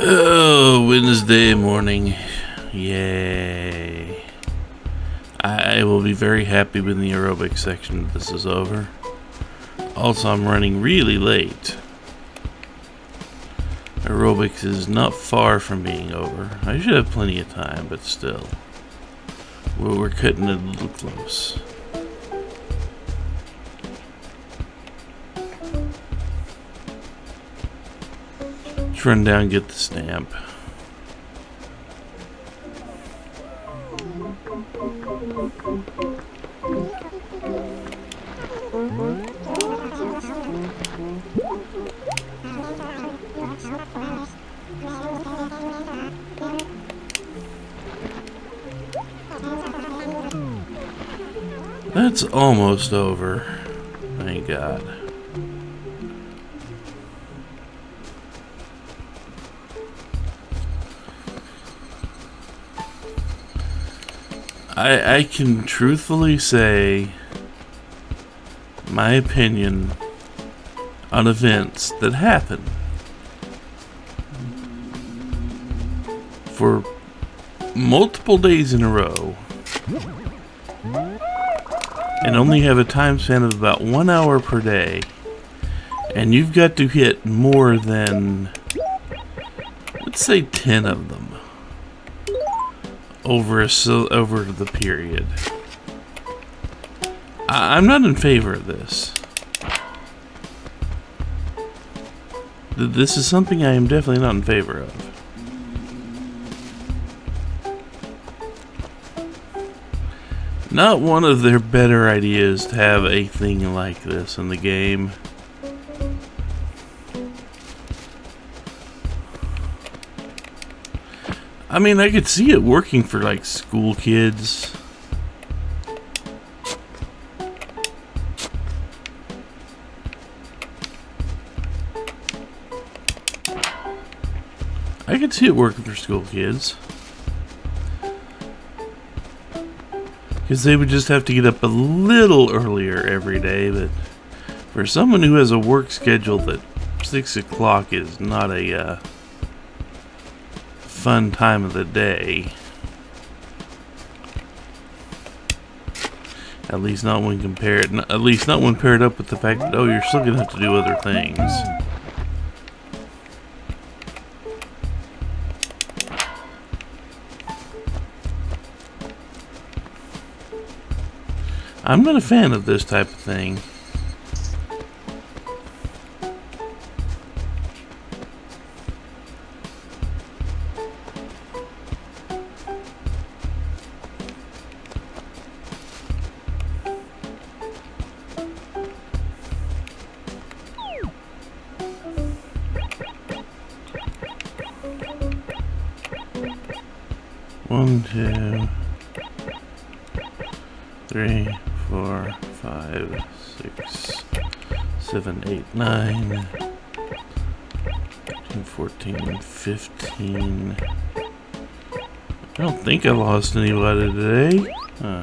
Oh, Wednesday morning. Yay. I will be very happy when the aerobics section of this is over. Also, I'm running really late. Aerobics is not far from being over. I should have plenty of time, but still. We're cutting it a little close. Let's run down and get the stamp. That's almost over. Thank God. I can truthfully say my opinion on events that happen for multiple days in a row and only have a time span of about 1 hour per day, and you've got to hit more than, let's say, 10 of them over the period. I'm not in favor of this. This is something I am definitely not in favor of. Not one of their better ideas to have a thing like this in the game. I mean, I could see it working for, like, school kids. I could see it working for school kids. Because they would just have to get up a little earlier every day, but for someone who has a work schedule that 6 o'clock is not a fun time of the day. At least not when paired up with the fact that, oh, you're still gonna have to do other things. I'm not a fan of this type of thing. One, 2, 3, 4, 5, 6, 7, 8, 9, 14, 15. I don't think I lost anybody today. Huh.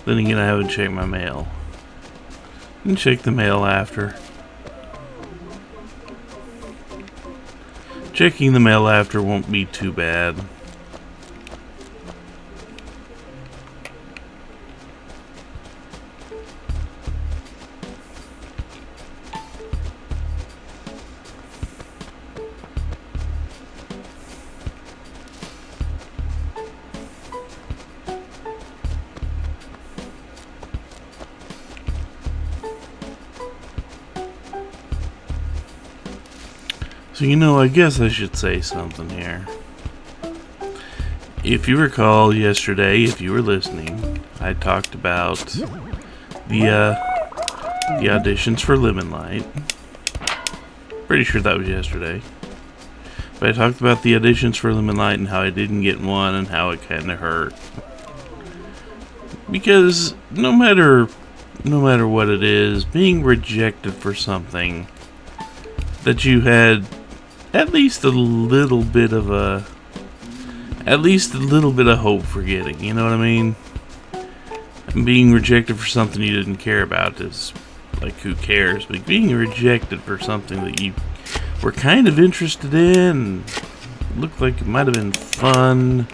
Then again, I haven't checked my mail. And check the mail after. Checking the mail after won't be too bad. So, I guess I should say something here. If you recall yesterday, if you were listening, I talked about the auditions for Lemon Light. Pretty sure that was yesterday. But I talked about the auditions for Lemon Light and how I didn't get one and how it kind of hurt. Because no matter what it is, being rejected for something that you had at least a little bit of hope for getting, you know what I mean? Being rejected for something you didn't care about is, like, who cares? But being rejected for something that you were kind of interested in. Looked like it might have been fun.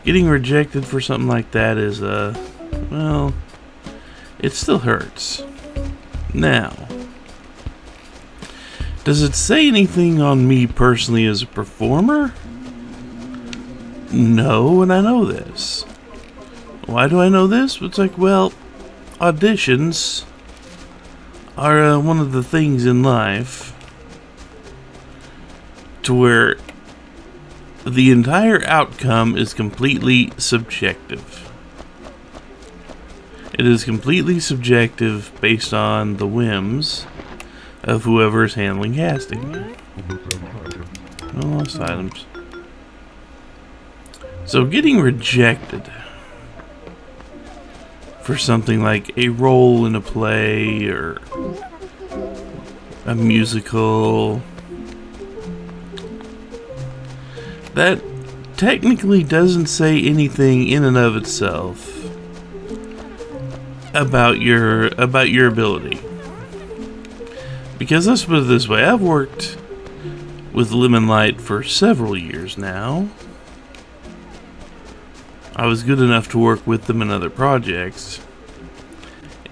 Getting rejected for something like that is, well, it still hurts. Now, does it say anything on me personally as a performer? No, and I know this. Why do I know this? It's like, well, auditions are one of the things in life to where the entire outcome is completely subjective. It is completely subjective based on the whims of whoever is handling casting. I lost items. So getting rejected for something like a role in a play or a musical, that technically doesn't say anything in and of itself about your ability. Because let's put it this way, I've worked with Lemon Light for several years now. I was good enough to work with them in other projects.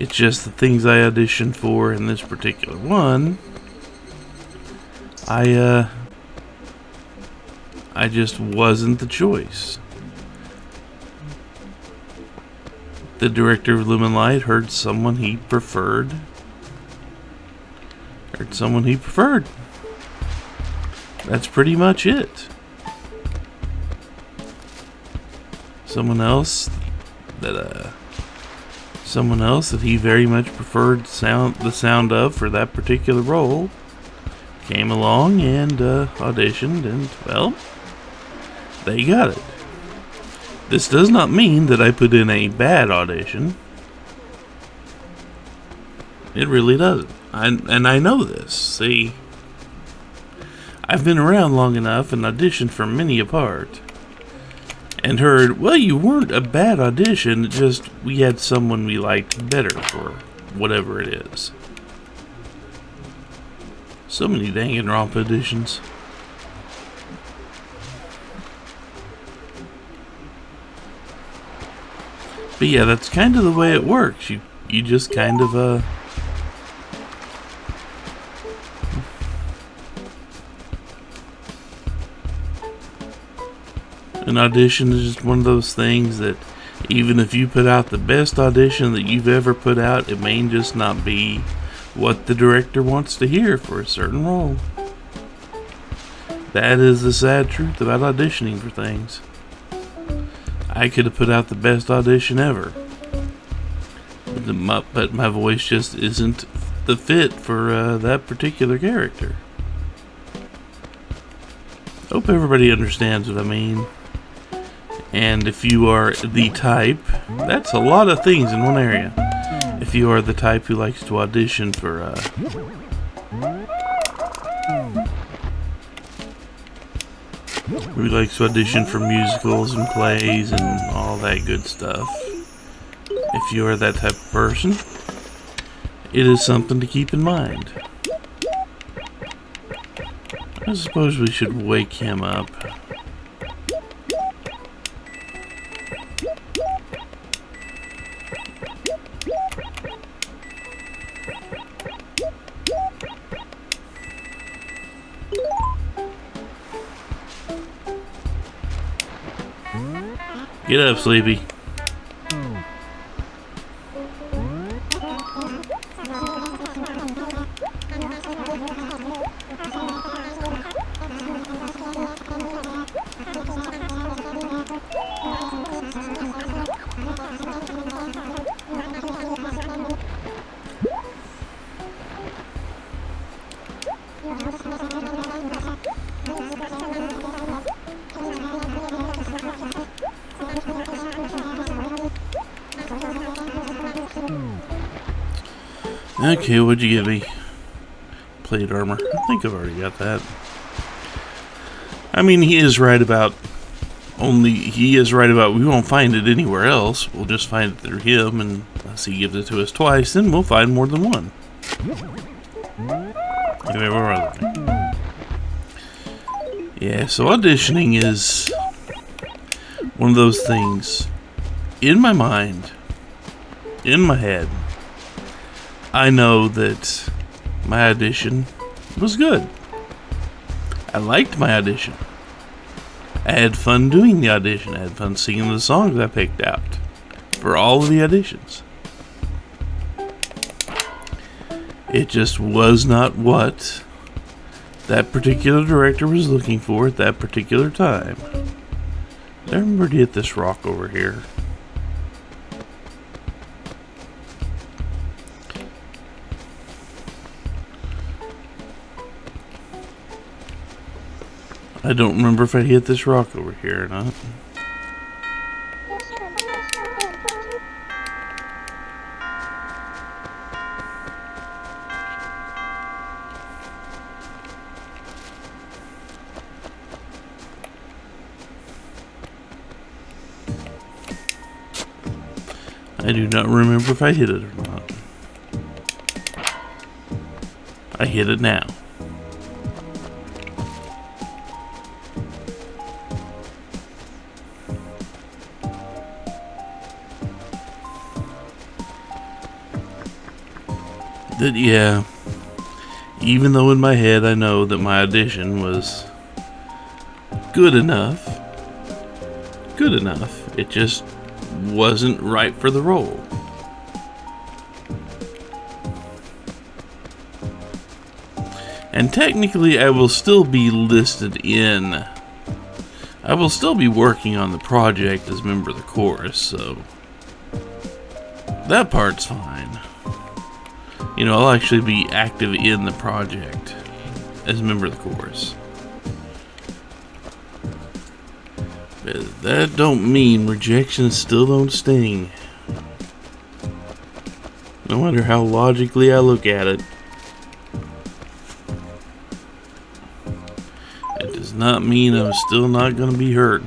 It's just the things I auditioned for in this particular one, I just wasn't the choice. The director of Lemon Light heard someone he preferred. That's pretty much it. Someone else that he very much preferred the sound of for that particular role came along and auditioned, and well, they got it. This does not mean that I put in a bad audition. It really doesn't. And I know this. See, I've been around long enough and auditioned for many a part, and heard, well, you weren't a bad audition, just we had someone we liked better for whatever it is. So many dang romp auditions. But yeah, that's kind of the way it works. You just kind of an audition is just one of those things that even if you put out the best audition that you've ever put out, it may just not be what the director wants to hear for a certain role. That is the sad truth about auditioning for things. I could have put out the best audition ever, but my voice just isn't the fit for that particular character. Hope everybody understands what I mean. And if you are the type, that's a lot of things in one area. If you are the type who likes to audition for musicals and plays and all that good stuff, if you are that type of person, it is something to keep in mind. I suppose we should wake him up. Get up, Sleepy. Okay, what'd you give me? Plate armor. I think I've already got that. I mean, he is right about we won't find it anywhere else. We'll just find it through him, and unless he gives it to us twice, then we'll find more than one. Anyway, where was I? Yeah, so auditioning is one of those things in my mind, in my head. I know that my audition was good. I liked my audition. I had fun doing the audition. I had fun singing the songs I picked out for all of the auditions. It just was not what that particular director was looking for at that particular time. I remember to hit this rock over here. I don't remember if I hit this rock over here or not. I do not remember if I hit it or not. I hit it now. That, yeah, even though in my head I know that my audition was good enough, it just wasn't right for the role. And technically I will still be listed in, I will still be working on the project as a member of the chorus, so that part's fine. You know, I'll actually be active in the project as a member of the chorus. But that don't mean rejection still don't sting. No matter how logically I look at it, it does not mean I'm still not gonna be hurt.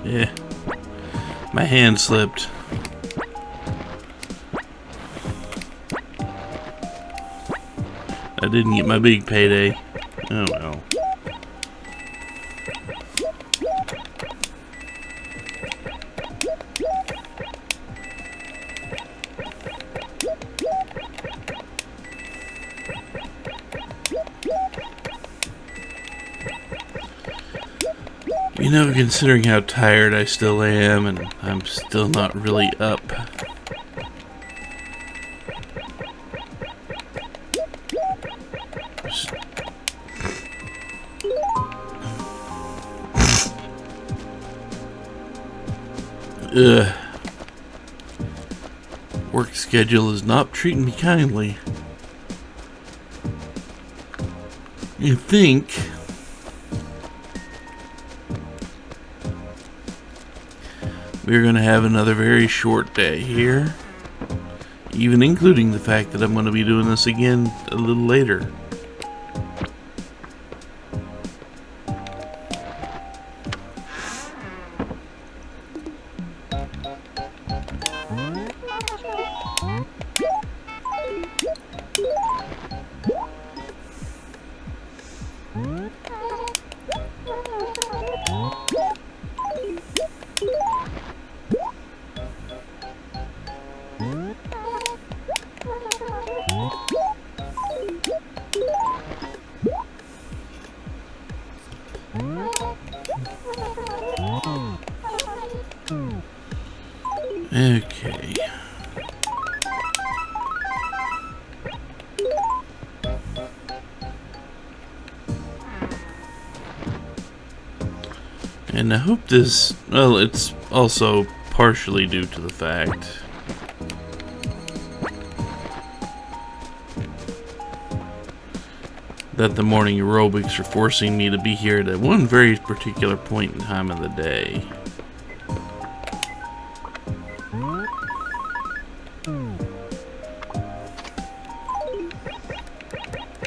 Yeah, my hand slipped. I didn't get my big payday. Oh well. You know, considering how tired I still am, and I'm still not really up. Ugh. Work schedule is not treating me kindly. You think we're going to have another very short day here, even including the fact that I'm going to be doing this again a little later. Okay. And I hope this, well, it's also partially due to the fact that the morning aerobics are forcing me to be here at one very particular point in time of the day.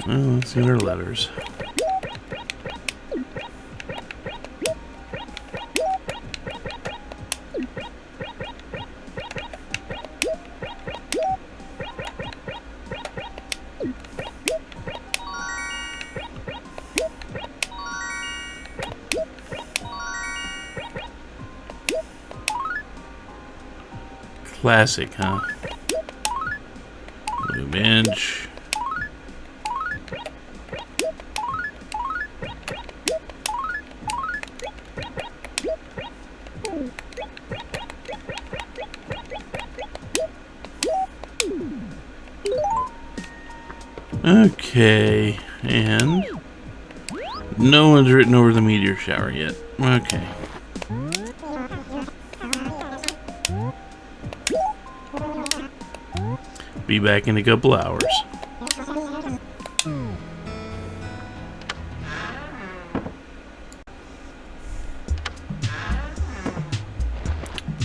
Well, let's see our letters. Classic, huh? Blue bench. Okay, and no one's written over the meteor shower yet. Okay. Be back in a couple hours.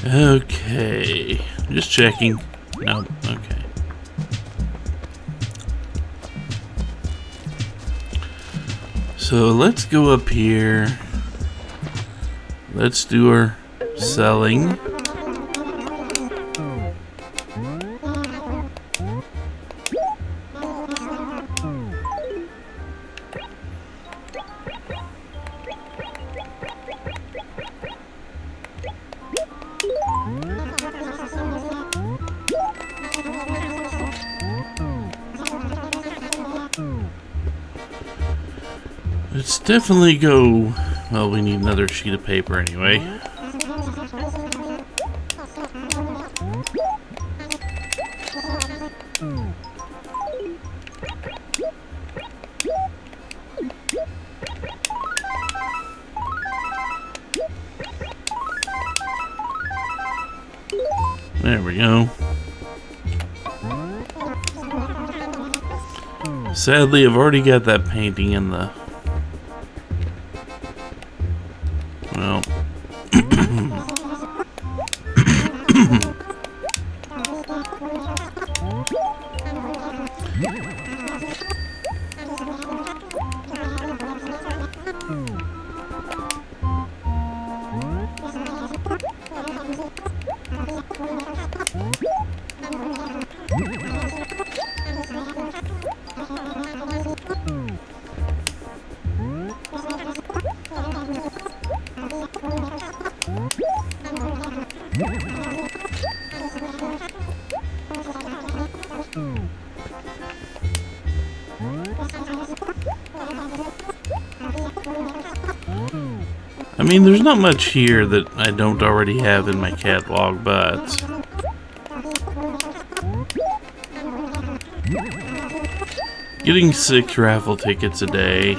Okay, just checking. No, okay. So let's go up here. Let's do our selling. Let's definitely go. Well, we need another sheet of paper anyway. There we go. Sadly, I've already got that painting in the... Well... I mean, there's not much here that I don't already have in my catalog, but... Getting 6 raffle tickets a day.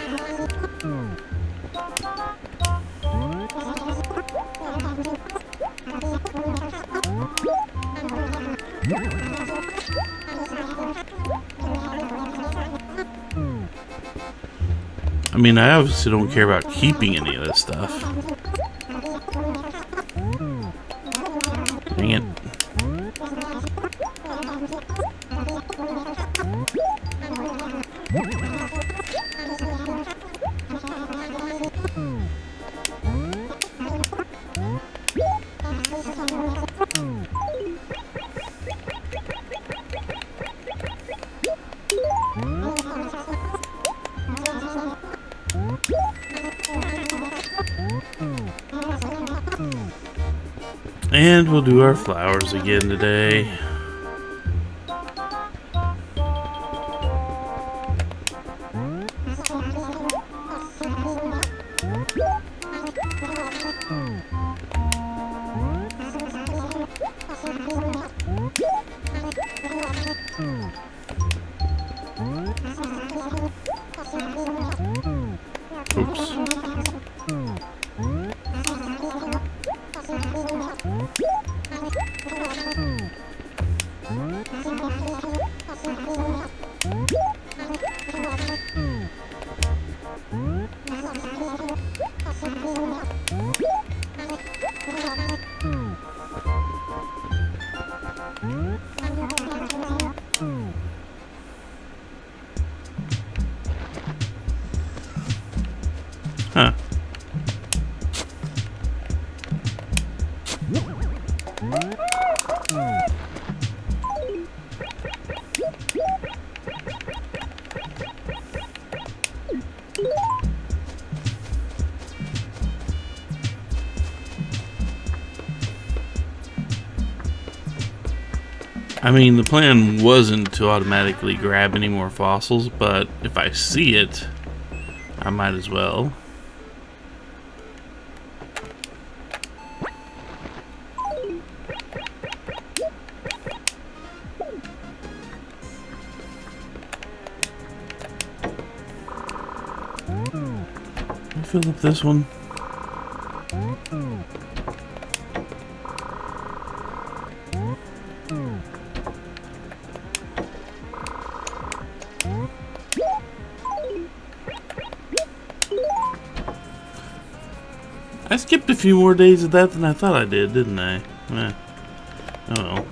I mean, I obviously don't care about keeping any of this stuff. Dang it. And we'll do our flowers again today. Oops. Huh. I mean, the plan wasn't to automatically grab any more fossils, but if I see it, I might as well. Fill up this one. I skipped a few more days of that than I thought I did, didn't I? Eh. Oh well.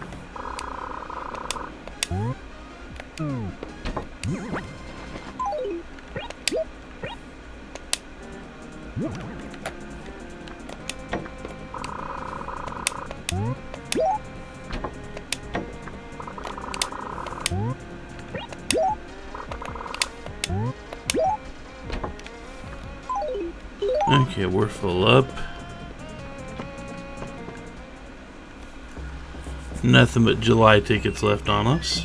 Okay, we're full up. Nothing but July tickets left on us.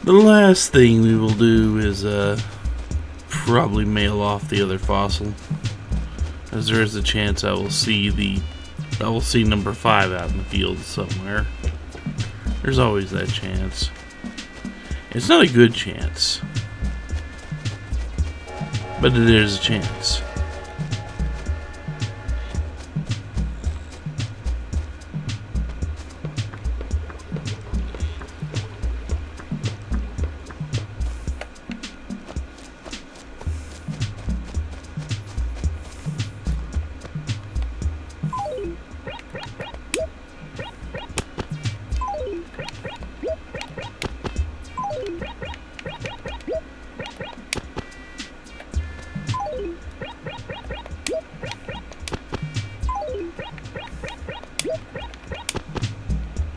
The last thing we will do is probably mail off the other fossil, as there is a chance I will see number 5 out in the field somewhere. There's always that chance. It's not a good chance, but it is a chance.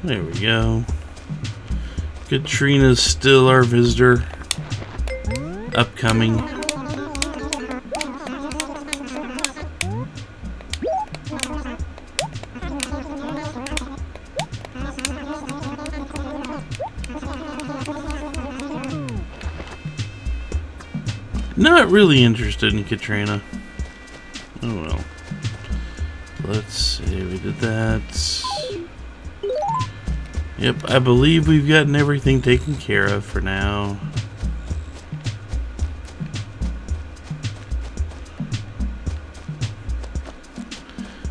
There we go. Katrina's still our visitor. Upcoming. Not really interested in Katrina. Oh well. Let's see, we did that. Yep, I believe we've gotten everything taken care of for now.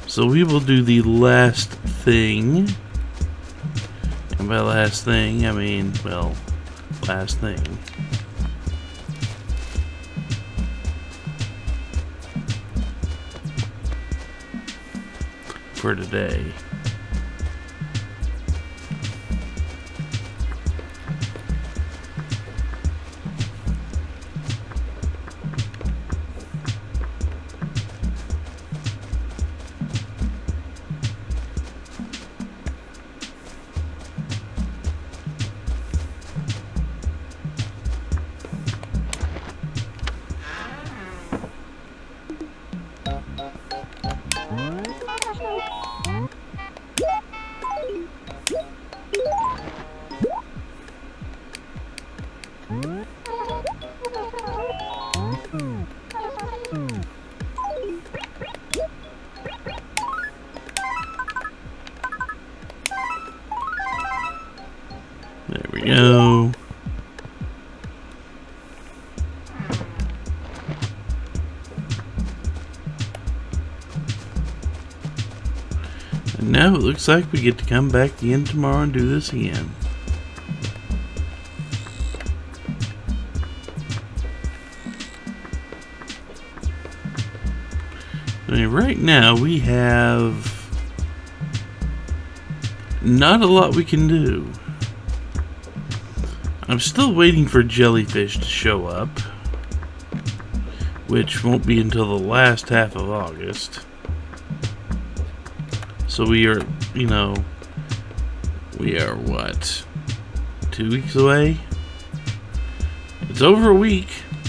So we will do the last thing. And by last thing, I mean, well, last thing. For today. There we go. looks like we get to come back in tomorrow and do this again. I mean, right now we have not a lot we can do. I'm still waiting for jellyfish to show up, which won't be until the last half of August. So we are, we are what? 2 weeks away? It's over a week.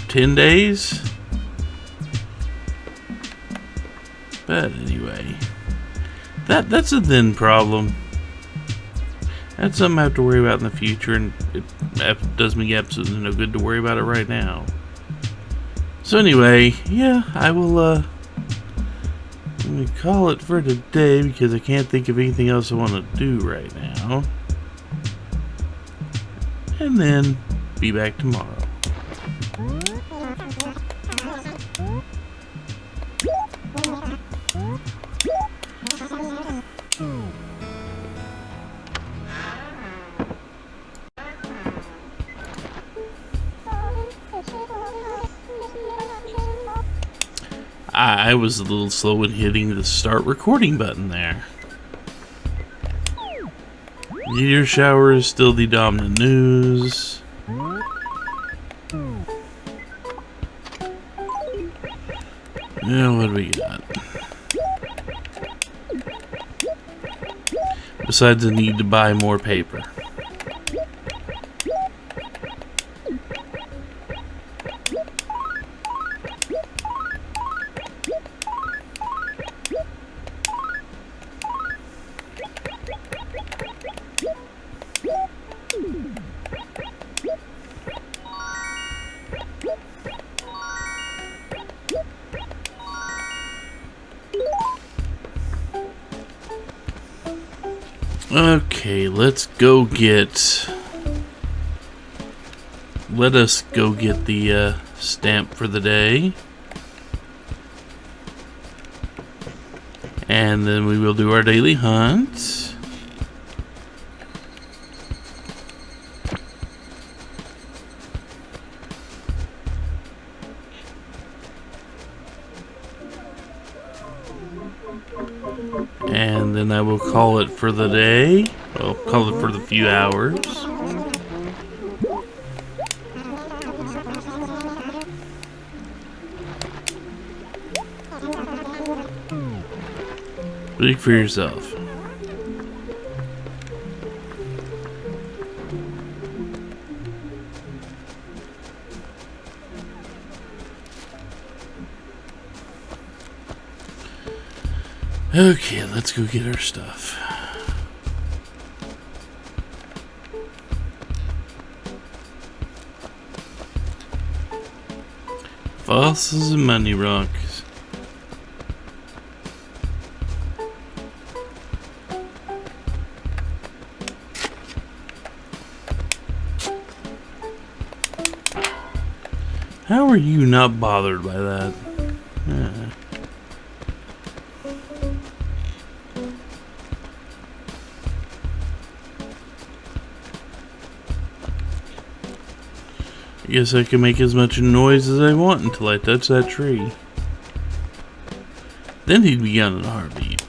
10 days? But anyway, that's a then problem. That's something I have to worry about in the future, and it does me absolutely no good to worry about it right now. So anyway, yeah, I will, let me call it for today because I can't think of anything else I want to do right now. And then be back tomorrow. I was a little slow in hitting the start recording button there. Meteor shower is still the dominant news. Now what do we got? Besides the need to buy more paper. Okay, let us go get the stamp for the day, and then we will do our daily hunt. And then I will call it for the day. Well, call it for the few hours. Speak for yourself. Okay, let's go get our stuff. Fossils and money rocks. How are you not bothered by that? I guess I can make as much noise as I want until I touch that tree. Then he'd be gone in a heartbeat.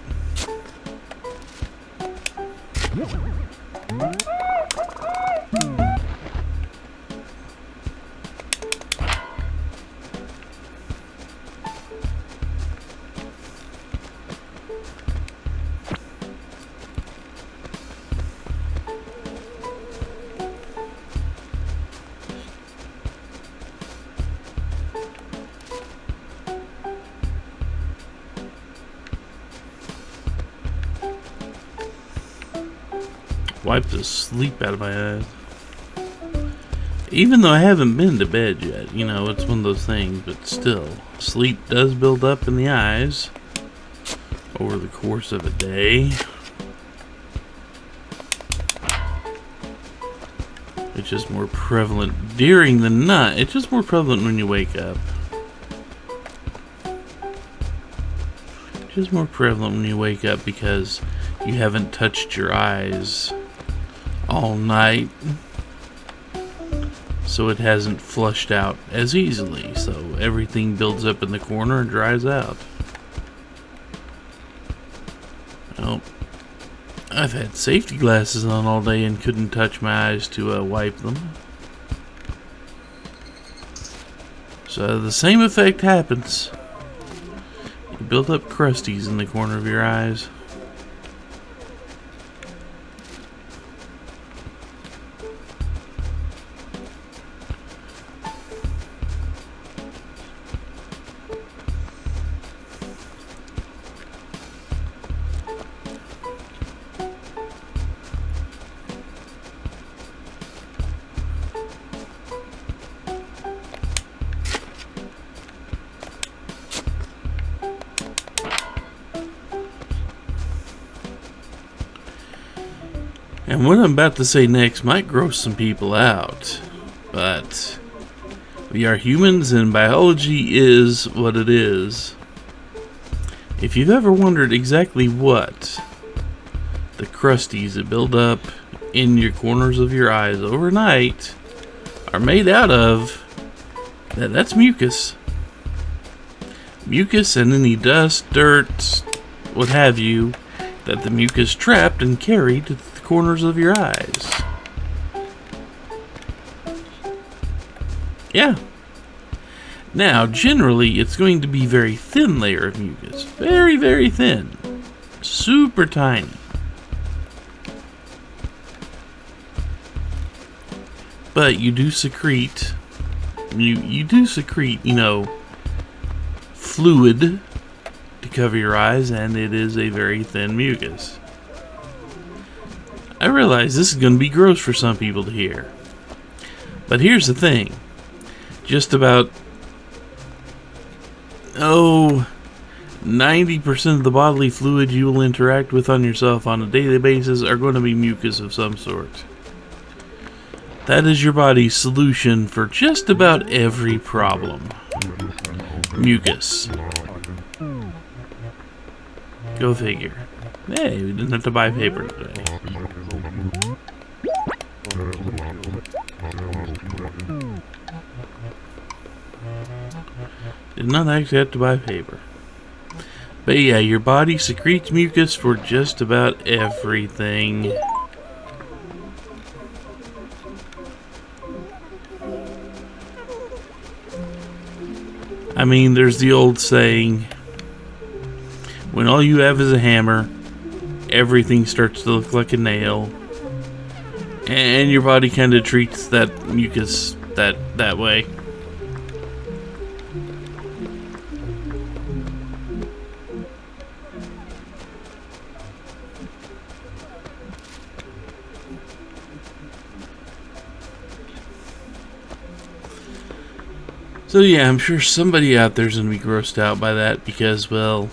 Wipe the sleep out of my eyes. Even though I haven't been to bed yet, it's one of those things, but still, sleep does build up in the eyes over the course of a day. It's just more prevalent during the night. It's just more prevalent when you wake up. Just more prevalent when you wake up because you haven't touched your eyes all night, so it hasn't flushed out as easily, so everything builds up in the corner and dries out. Well, I've had safety glasses on all day and couldn't touch my eyes to wipe them. So the same effect happens. You build up crusties in the corner of your eyes. And what I'm about to say next might gross some people out, but we are humans and biology is what it is. If you've ever wondered exactly what the crusties that build up in your corners of your eyes overnight are made out of, that's mucus. Mucus and any dust, dirt, what have you, that the mucus trapped and carried to the corners of your eyes. Yeah. Now, generally, it's going to be a very thin layer of mucus. Very, very thin. Super tiny. But you do secrete, you do secrete, fluid to cover your eyes, and it is a very thin mucus. I realize this is going to be gross for some people to hear. But here's the thing. Just about, 90% of the bodily fluid you will interact with on yourself on a daily basis are going to be mucus of some sort. That is your body's solution for just about every problem. Mucus. Go figure. Hey, we didn't have to buy paper today. Did not actually have to buy paper. But yeah, your body secretes mucus for just about everything. I mean, there's the old saying, when all you have is a hammer, everything starts to look like a nail. And your body kind of treats that mucus that way. So yeah, I'm sure somebody out there's going to be grossed out by that because, well,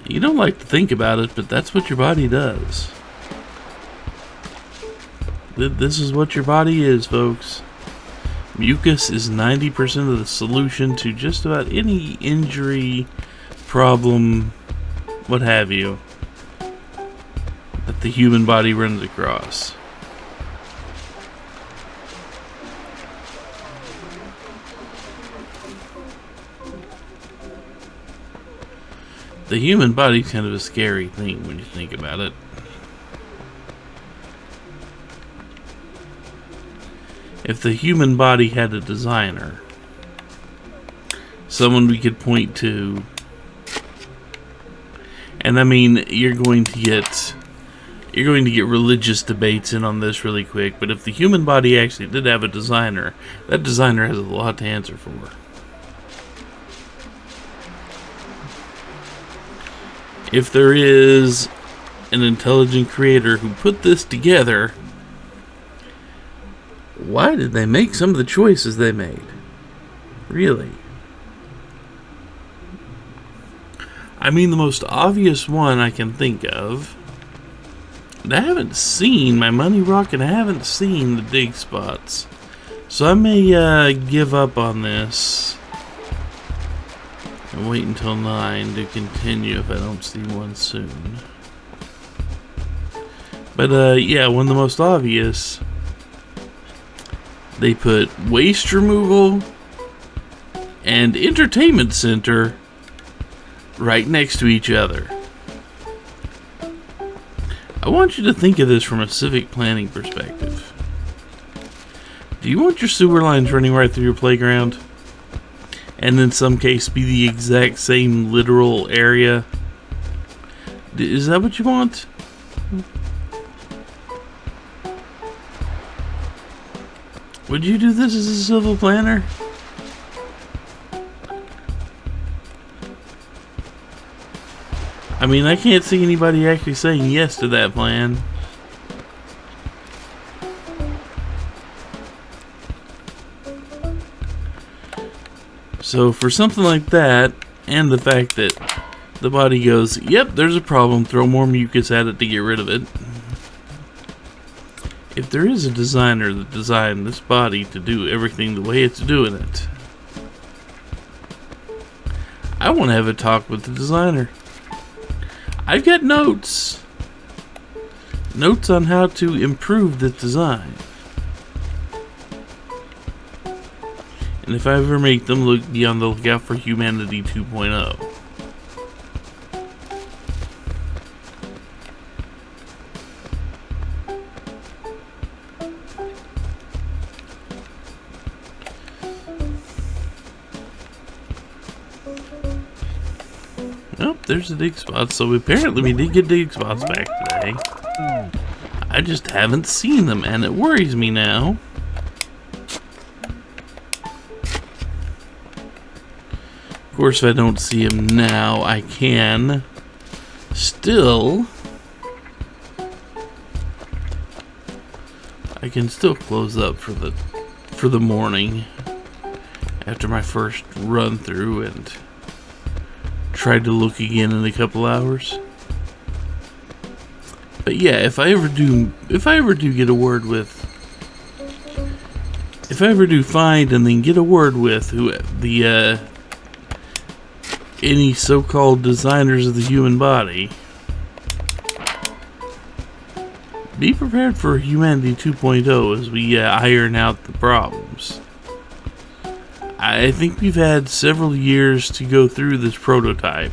you don't like to think about it, but that's what your body does. This is what your body is, folks. Mucus is 90% of the solution to just about any injury, problem, what have you, that the human body runs across. The human body's kind of a scary thing when you think about it. If the human body had a designer, someone we could point to, and I mean, you're going to get religious debates in on this really quick, but if the human body actually did have a designer, that designer has a lot to answer for. If there is an intelligent creator who put this together, why did they make some of the choices they made? Really? I mean, the most obvious one I can think of, and I haven't seen my money rock, and I haven't seen the dig spots, so I may give up on this And wait until 9 to continue if I don't see one soon. But yeah, one of the most obvious, they put waste removal and entertainment center right next to each other. I want you to think of this from a civic planning perspective. Do you want your sewer lines running right through your playground? And in some case be the exact same literal area? Is that what you want? Would you do this as a civil planner? I mean, I can't see anybody actually saying yes to that plan. So for something like that, and the fact that the body goes, yep, there's a problem, throw more mucus at it to get rid of it. If there is a designer that designed this body to do everything the way it's doing it, I want to have a talk with the designer. I've got notes on how to improve this design. And if I ever make them, look, be on the lookout for Humanity 2.0. Oh, there's the dig spot. So apparently we did get dig spots back today. I just haven't seen them, and it worries me now. Of course, if I don't see him now, I can still close up for the morning after my first run through and try to look again in a couple hours. But yeah, if I ever do get a word with, if I ever do find and then get a word with who the any so-called designers of the human body, be prepared for Humanity 2.0 as we iron out the problems. I think we've had several years to go through this prototype.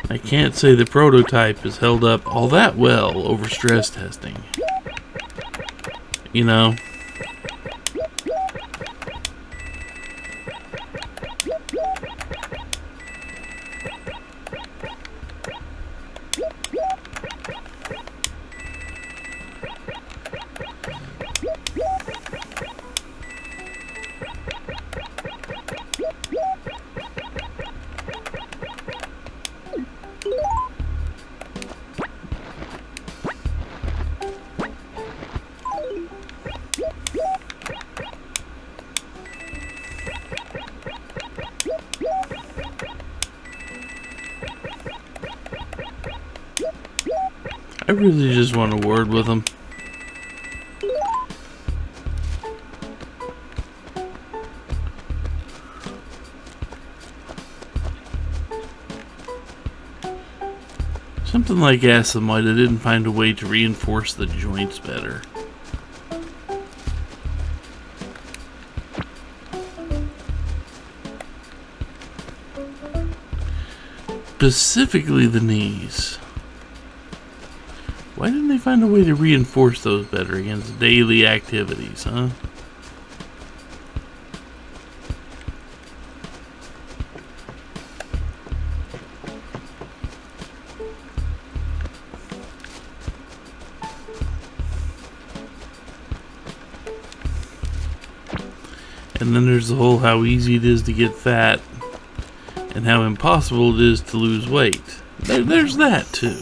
I can't say the prototype has held up all that well over stress testing. You know? I really just want a word with him. Something like ask them why they didn't find a way to reinforce the joints better. Specifically the knees. Why didn't they find a way to reinforce those better against daily activities, huh? And then there's the whole how easy it is to get fat and how impossible it is to lose weight. There's that too.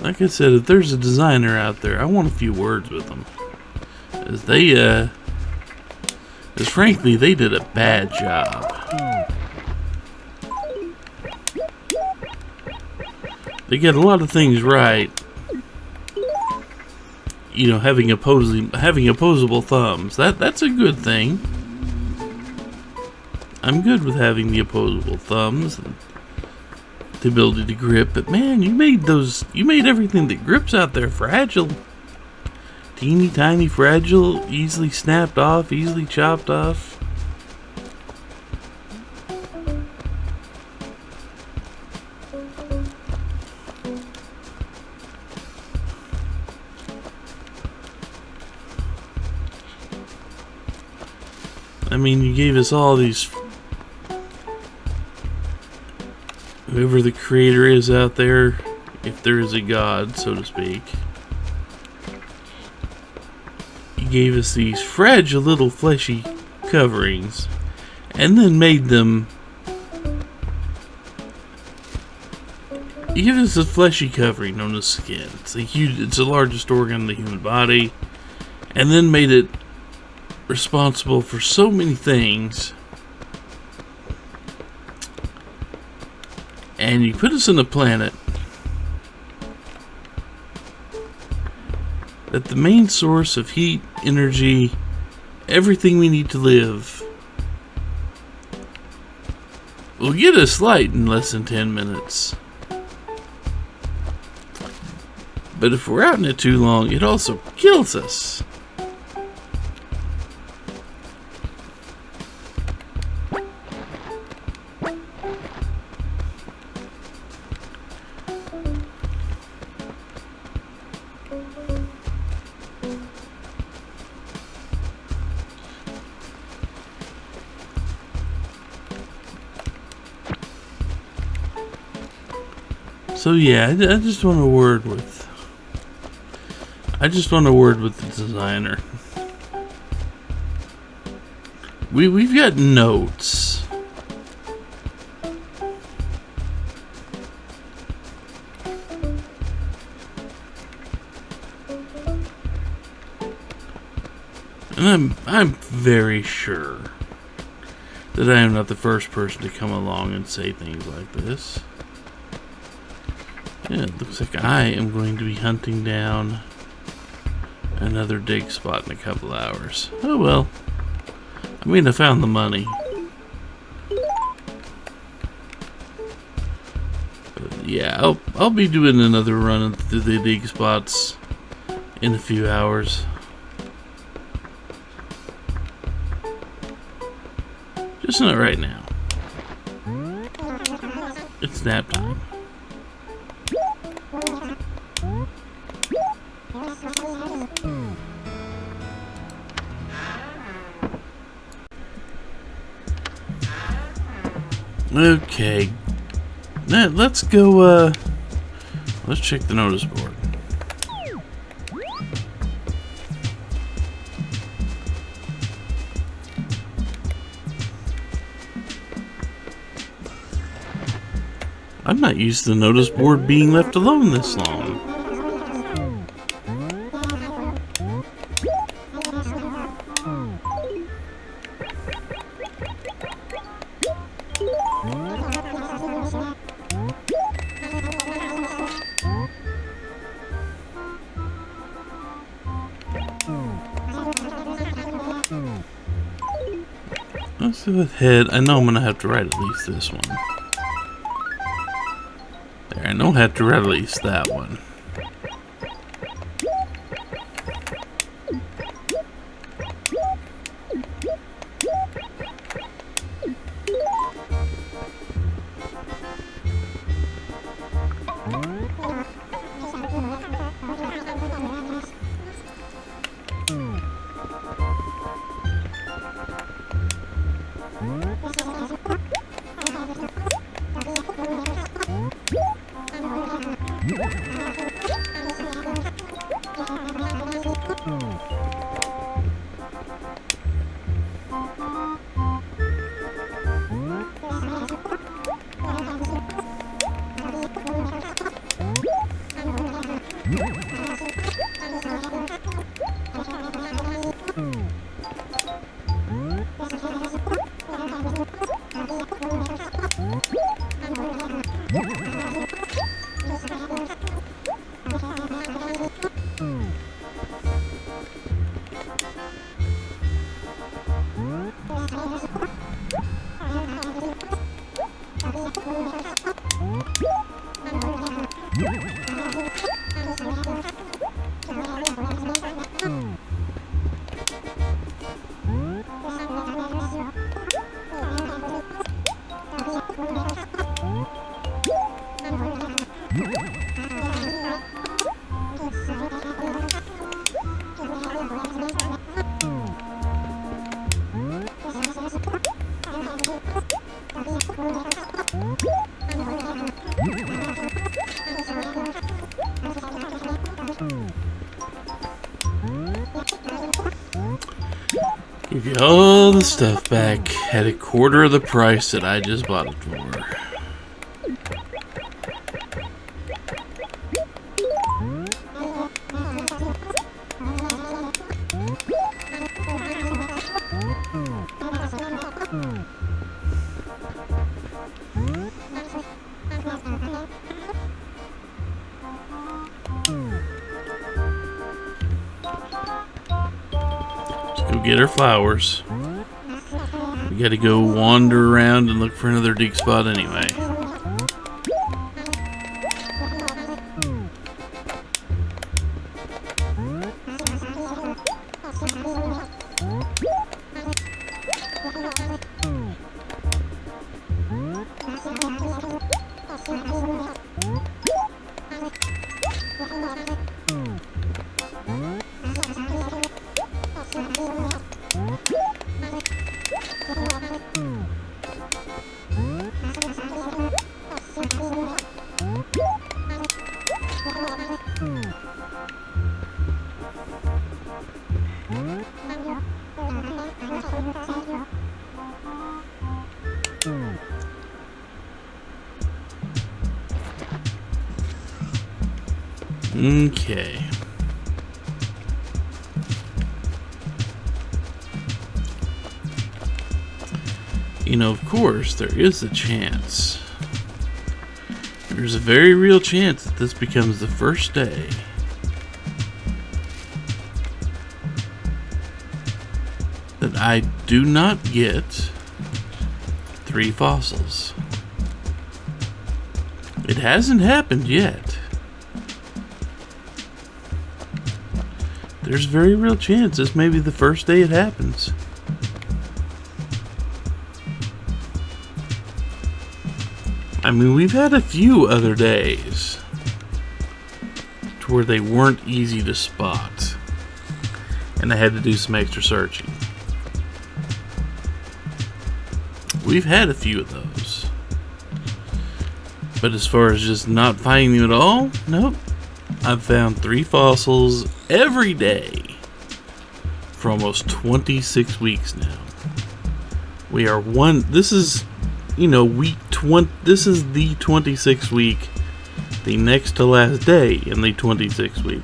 Like I said, if there's a designer out there, I want a few words with them. As frankly, they did a bad job. They get a lot of things right. You know, having opposable thumbs. That's a good thing. I'm good with having the opposable thumbs and the ability to grip, but man, you made everything that grips out there fragile. Teeny tiny fragile, easily snapped off, easily chopped off. I mean, you gave us all these... Whoever the creator is out there, if there is a god, so to speak, he gave us these fragile little fleshy coverings, and then made them... He gave us a fleshy covering known as skin. It's the largest organ in the human body, and then made it responsible for so many things. And you put us on a planet that the main source of heat, energy, everything we need to live will get us light in less than 10 minutes. But if we're out in it too long, it also kills us. So yeah, I just want a word with the designer. We've got notes. And I'm very sure that I am not the first person to come along and say things like this. Yeah, it looks like I am going to be hunting down another dig spot in a couple hours. Oh well. I mean, I found the money. But yeah, I'll be doing another run through the dig spots in a few hours. Just not right now. It's nap time. Okay, let's go, let's check the notice board. I'm not used to the notice board being left alone this long. Let's go ahead. I know I'm gonna have to write at least this one. There, I know I have to write at least that one. Give you all the stuff back at a quarter of the price that I just bought it for. Go get our flowers. We gotta go wander around and look for another dig spot anyway. Okay. You know, of course, there is a chance. There's a very real chance that this becomes the first day that I do not get 3 fossils. It hasn't happened yet. There's a very real chance this may be the first day it happens. I mean, we've had a few other days to where they weren't easy to spot, and I had to do some extra searching. We've had a few of those. But as far as just not finding them at all, nope. I've found 3 fossils every day for almost 26 weeks now. We are this is, week 20, this is the 26th week, the next to last day in the 26th week.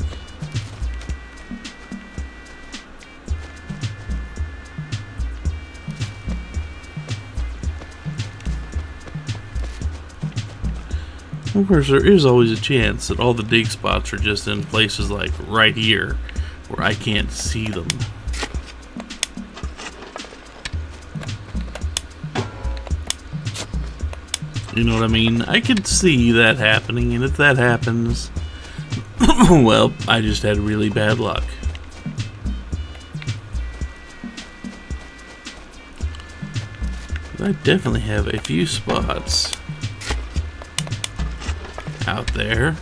Of course, there is always a chance that all the dig spots are just in places like right here, where I can't see them. You know what I mean? I could see that happening, and if that happens, well, I just had really bad luck. I definitely have a few spots out there.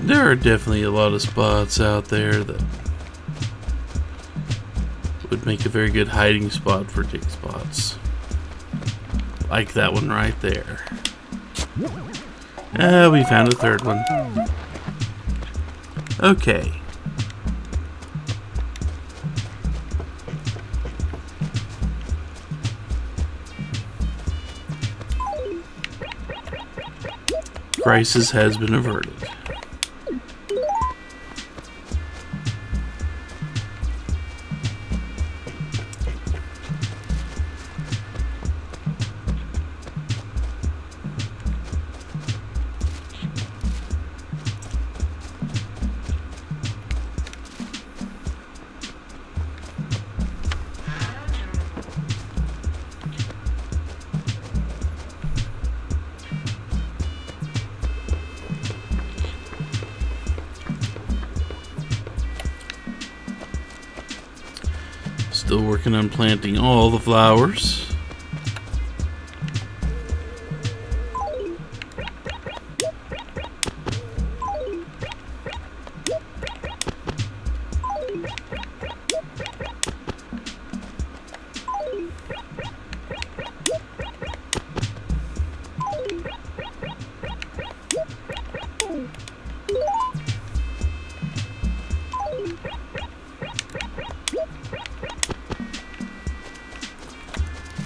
There are definitely a lot of spots out there that would make a very good hiding spot for dig spots. Like that one right there. We found a third one. Okay. crisis has been averted. Still working on planting all the flowers.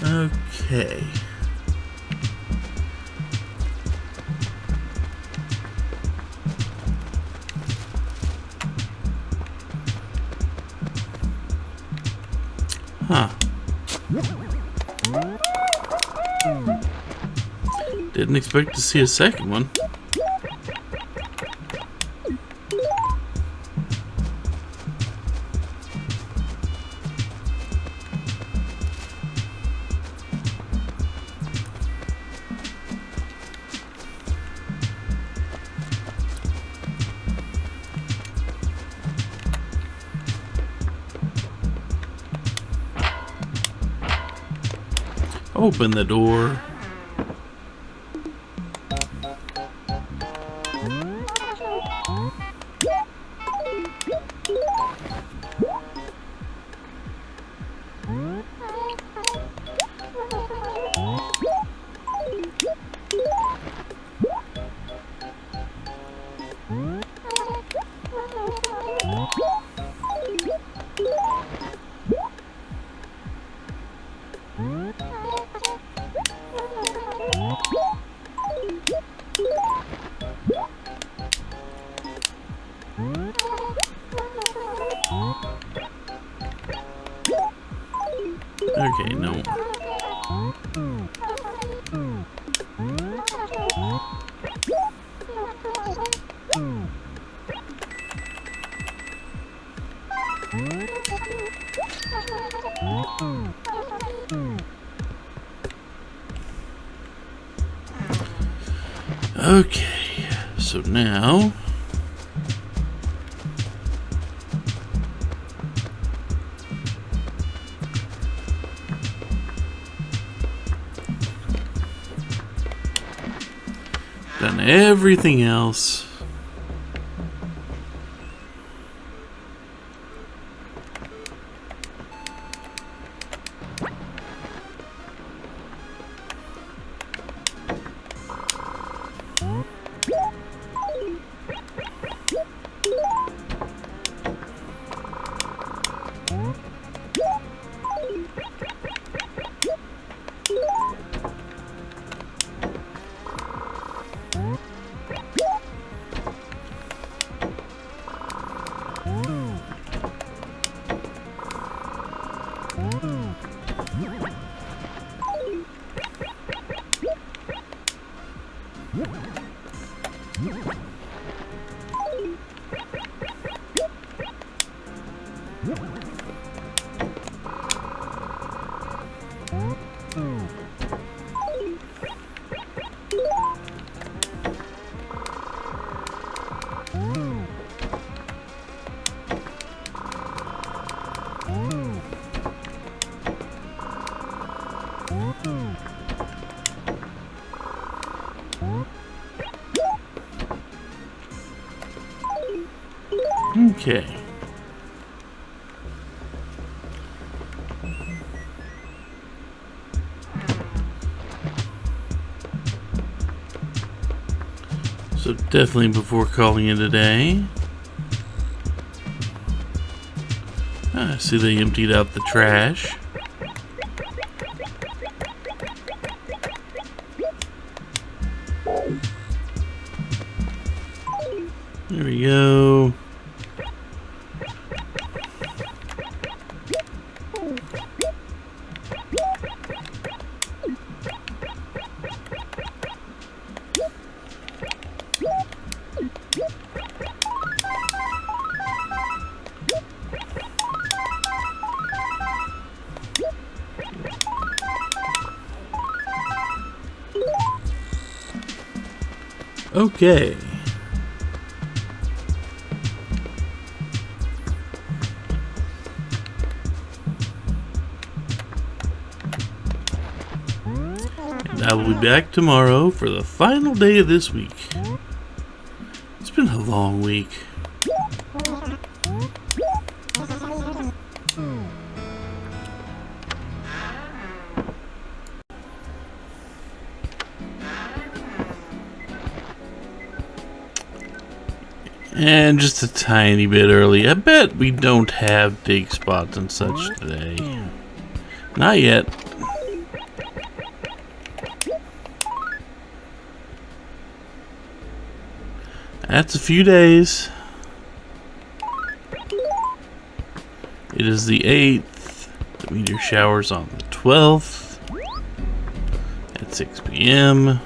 Okay. Huh. Didn't expect to see a second one. Open the door. Okay, no. Okay, so now done everything else. Okay. So definitely before calling it a day. I see they emptied out the trash. There we go. Okay. And I will be back tomorrow for the final day of this week. It's been a long week. And just a tiny bit early. I bet we don't have dig spots and such today. Not yet. That's a few days. It is the 8th. The meteor shower's on the 12th at 6 p.m.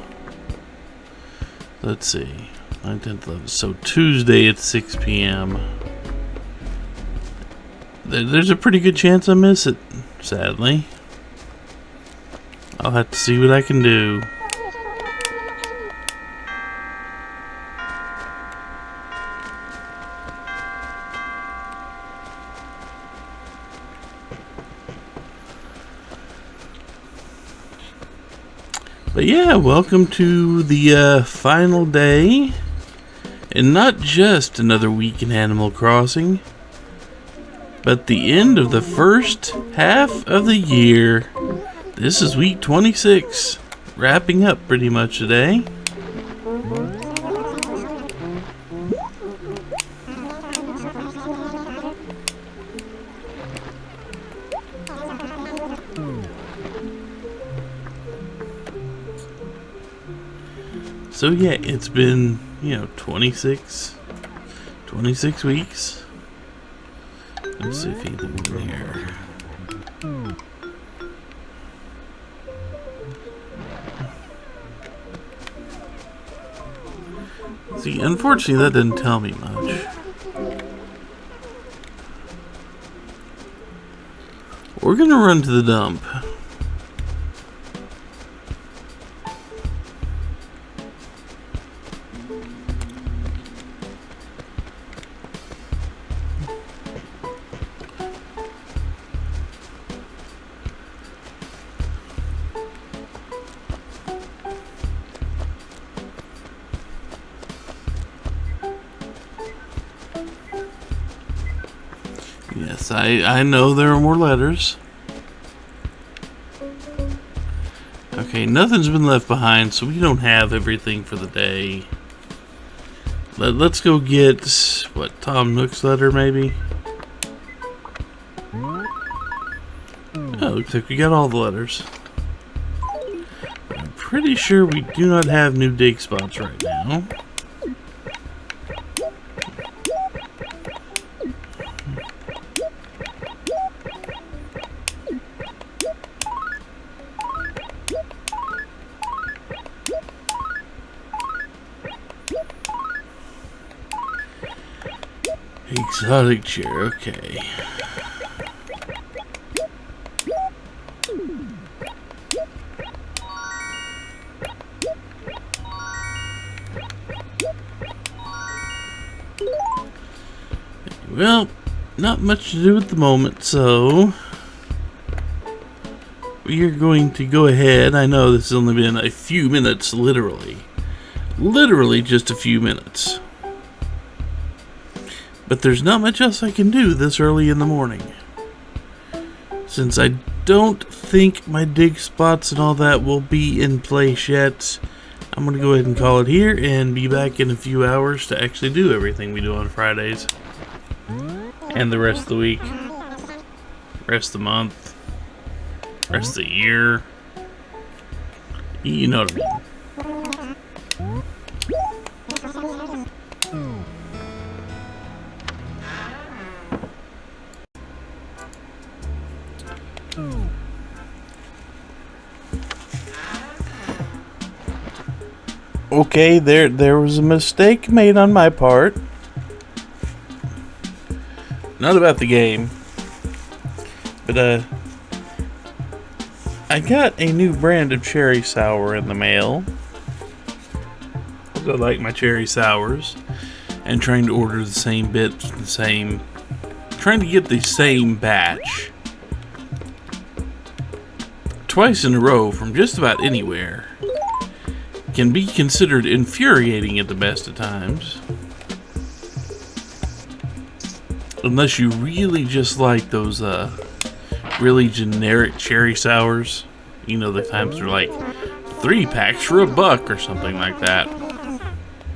Let's see. 9th, 10th, 11th. So Tuesday at 6 p.m. There's a pretty good chance I miss it, sadly. I'll have to see what I can do. But yeah, welcome to the final day. And not just another week in Animal Crossing, but the end of the first half of the year. This is week 26, wrapping up pretty much today. So yeah, it's been, 26 weeks. Let's see if anything's in here. See, unfortunately, that didn't tell me much. We're gonna run to the dump. Yes, I know there are more letters. Okay, nothing's been left behind, so we don't have everything for the day. Let's go get, what, Tom Nook's letter, maybe? Oh, looks like we got all the letters. But I'm pretty sure we do not have new dig spots right now. Exotic chair, okay. Well, not much to do at the moment, so we are going to go ahead. I know this has only been a few minutes, literally just a few minutes. But there's not much else I can do this early in the morning. Since I don't think my dig spots and all that will be in place yet, I'm going to go ahead and call it here and be back in a few hours to actually do everything we do on Fridays. And the rest of the week. Rest of the month. Rest of the year. You know what I mean. Okay, there was a mistake made on my part. Not about the game. But, I got a new brand of cherry sour in the mail. I like my cherry sours. And trying to order the same bits, trying to get the same batch. Twice in a row from just about anywhere. Can be considered infuriating at the best of times. Unless you really just like those, really generic cherry sours. You know, the times they're like 3 packs for $1 or something like that.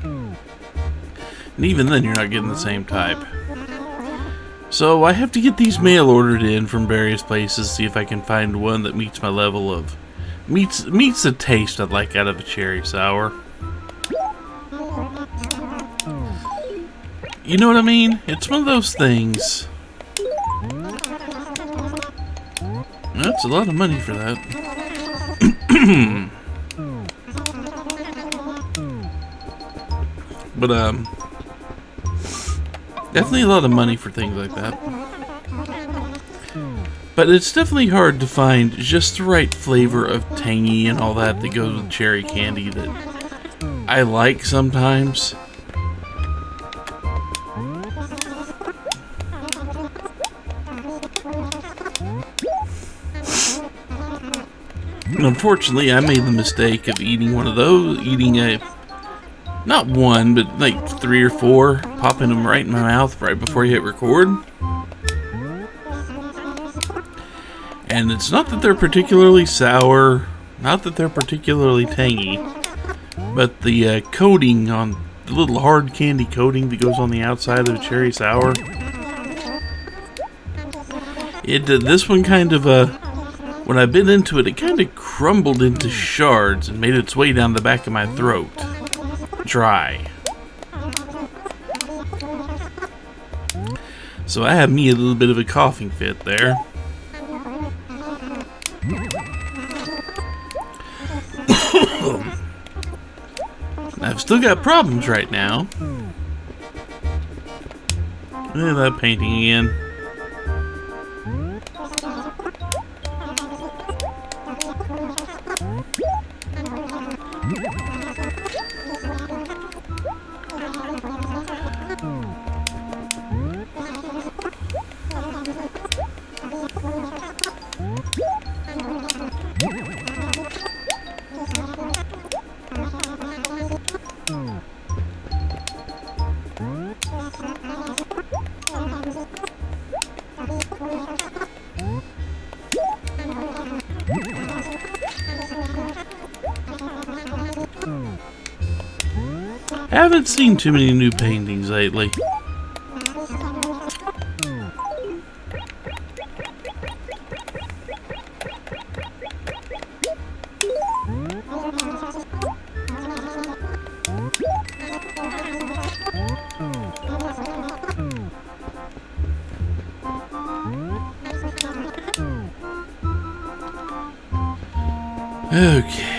And even then, you're not getting the same type. So I have to get these mail ordered in from various places, see if I can find one that meets my level of meets the taste I'd like out of a cherry sour. You know what I mean? It's one of those things. That's a lot of money for that. But definitely a lot of money for things like that. But it's definitely hard to find just the right flavor of tangy and all that goes with cherry candy that I like sometimes. And unfortunately, I made the mistake of eating one of those, not one, but like 3 or 4, popping them right in my mouth right before you hit record. And it's not that they're particularly sour, not that they're particularly tangy, but the coating on the little hard candy coating that goes on the outside of a cherry sour. This one kind of, when I bit into it, it kind of crumbled into shards and made its way down the back of my throat. Dry. So I had me a little bit of a coughing fit there. I've still got problems right now. Look at that painting again. I haven't seen too many new paintings lately. Okay.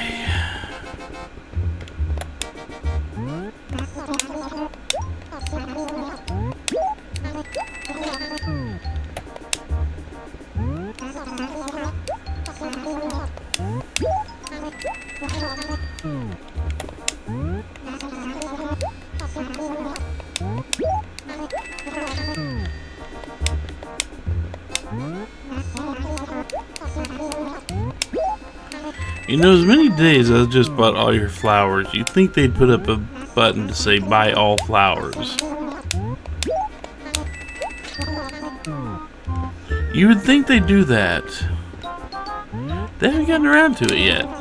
You know, as many days as I just bought all your flowers, you'd think they'd put up a button to say buy all flowers. You would think they'd do that. They haven't gotten around to it yet.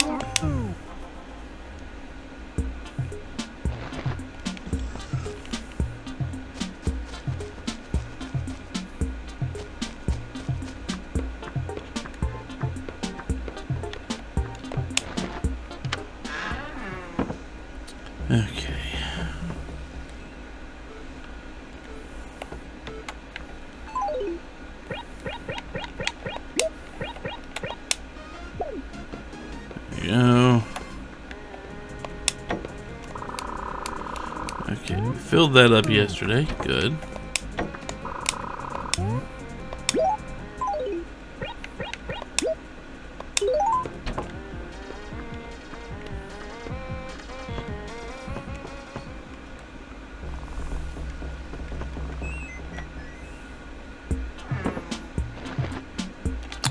Okay. There we go. Filled that up yesterday. Good.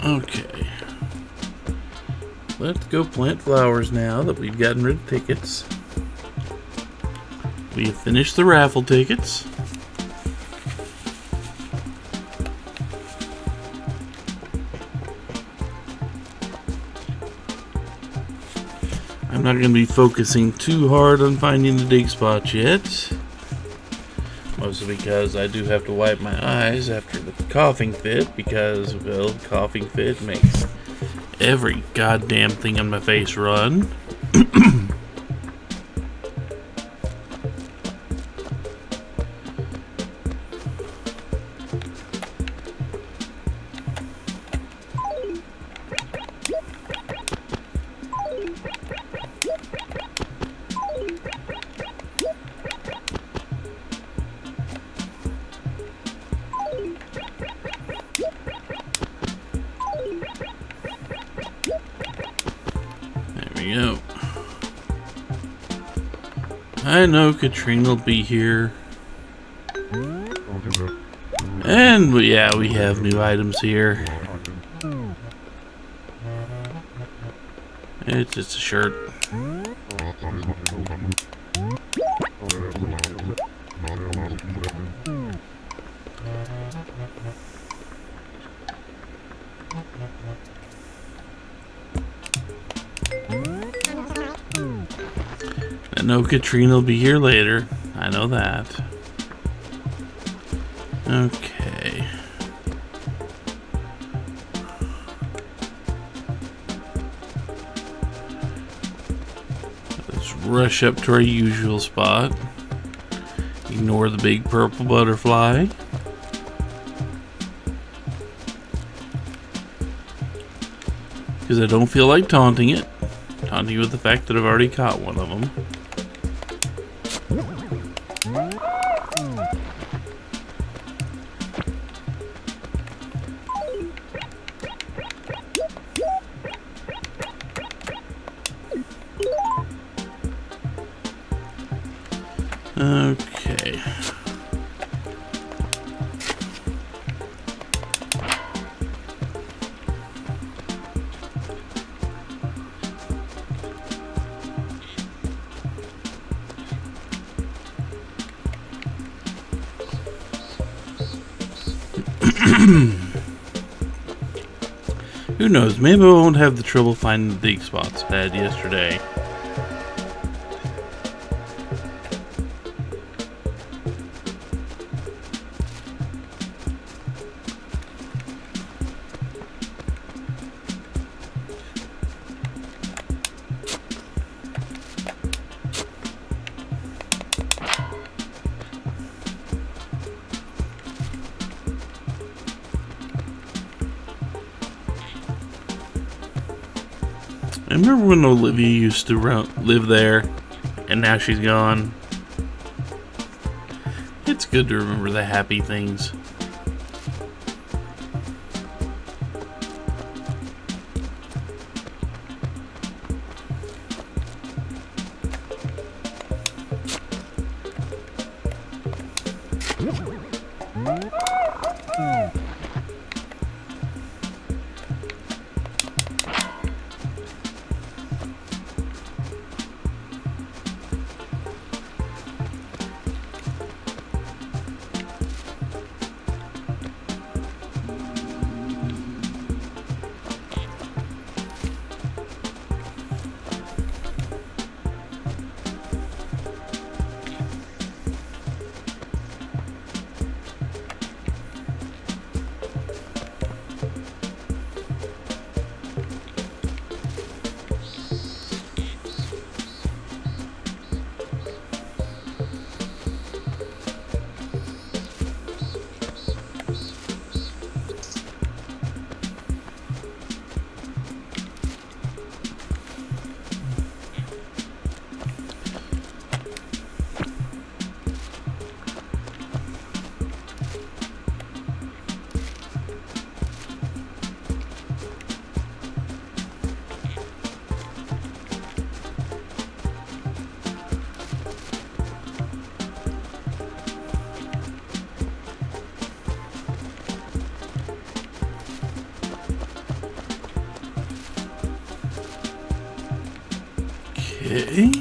Okay. Let's go plant flowers now that we've gotten rid of tickets. We have finished the raffle tickets. I'm not going to be focusing too hard on finding the dig spots yet. Mostly because I do have to wipe my eyes after the coughing fit because, well, the coughing fit makes every goddamn thing on my face run. Yep. I know Katrina will be here. And yeah, we have new items here. It's just a shirt. I know Katrina will be here later. I know that. Okay. Let's rush up to our usual spot. Ignore the big purple butterfly. Because I don't feel like taunting it. Taunting you with the fact that I've already caught one of them. Okay. Who knows? Maybe I won't have the trouble finding the dig spots I had yesterday. I remember when Olivia used to live there, and now she's gone. It's good to remember the happy things. Okay.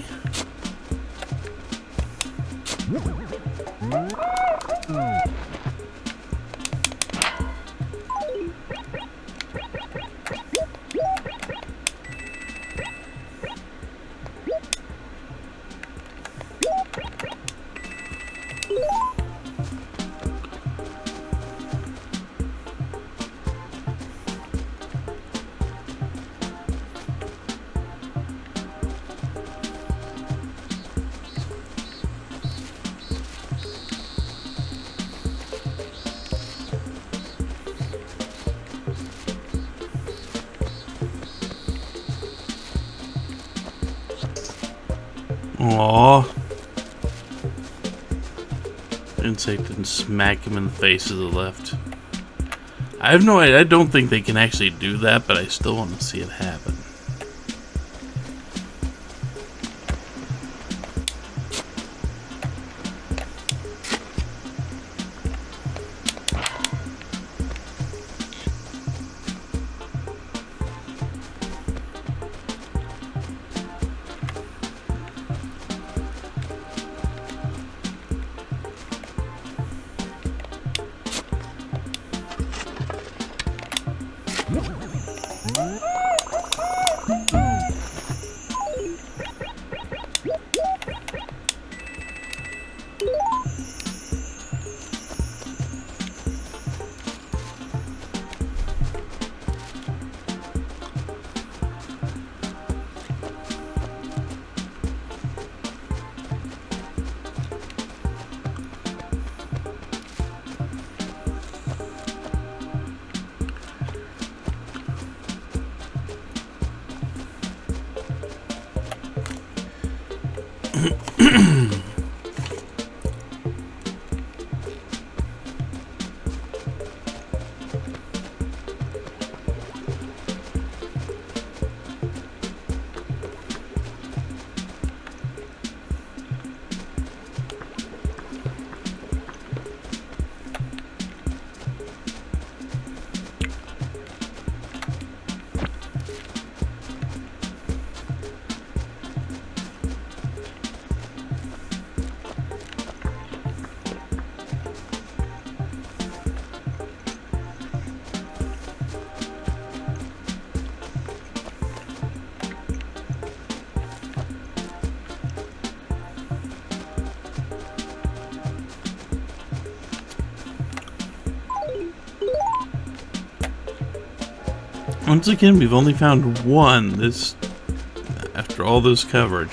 Aww. Insect didn't smack him in the face to the left. I have no idea. I don't think they can actually do that, but I still want to see it happen. Once again, we've only found one this after all this coverage.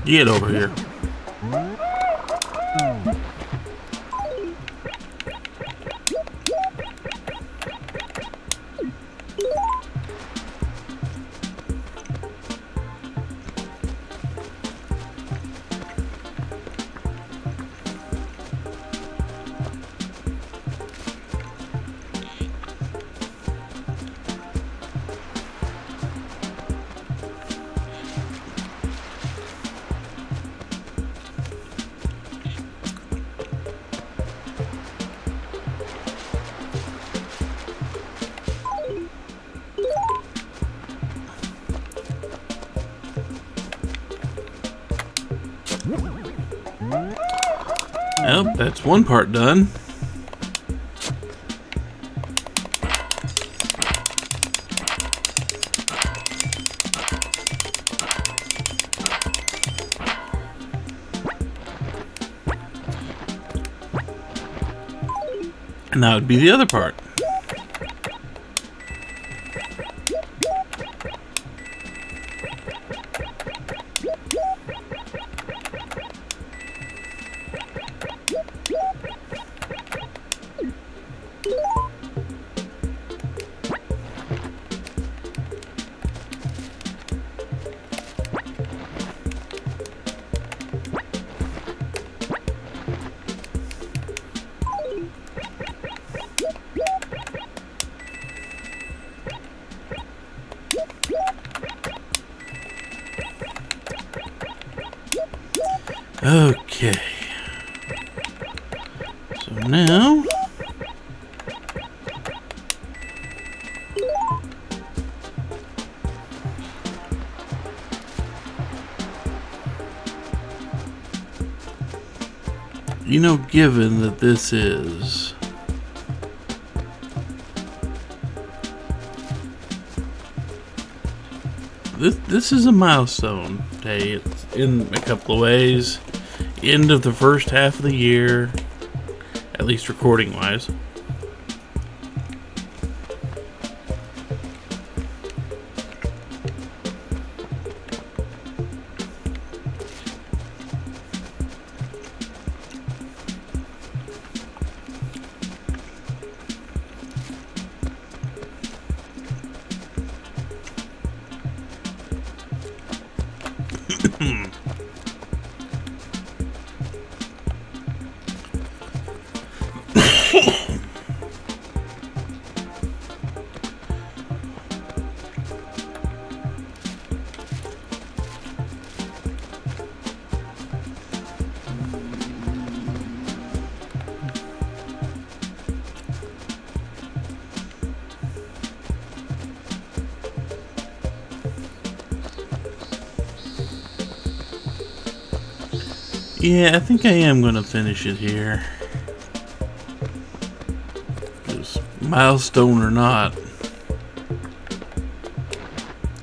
Get over here. That's one part done. And that would be the other part. Okay. So now you know, given that this is this is a milestone day. It's in a couple of ways. End of the first half of the year, at least recording wise. Yeah, I think I am going to finish it here. Just milestone or not,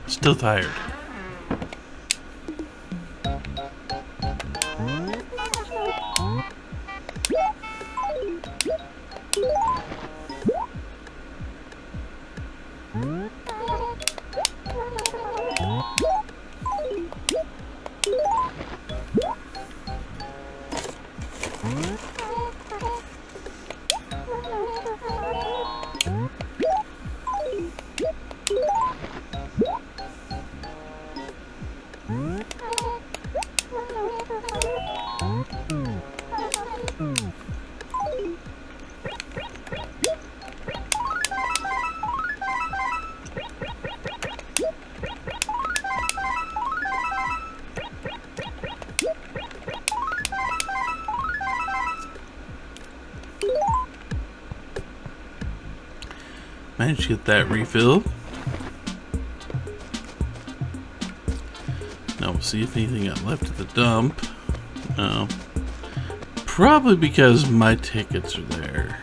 still tired. Managed to get that refilled. Now we'll see if anything got left at the dump. No. Probably because my tickets are there.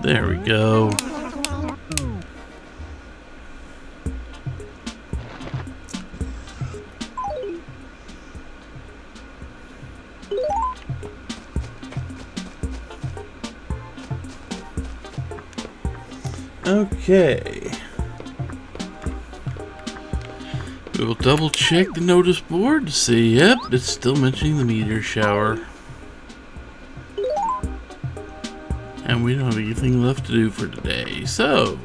There we go. Okay. We will double check the notice board to see, yep, it's still mentioning the meteor shower. And we don't have anything left to do for today. So,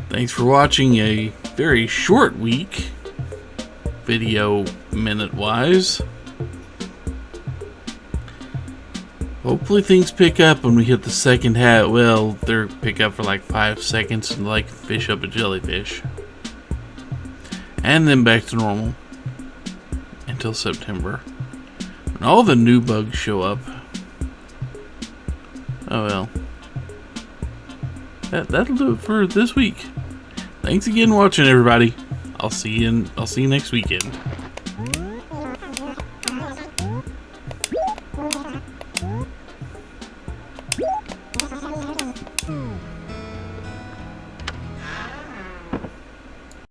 thanks for watching a very short week, video minute-wise. Hopefully things pick up when we hit the second half. Well, they're pick up for like 5 seconds and like fish up a jellyfish. And then back to normal until September. When all the new bugs show up. Oh well. That'll do it for this week. Thanks again for watching, everybody. I'll see you next weekend.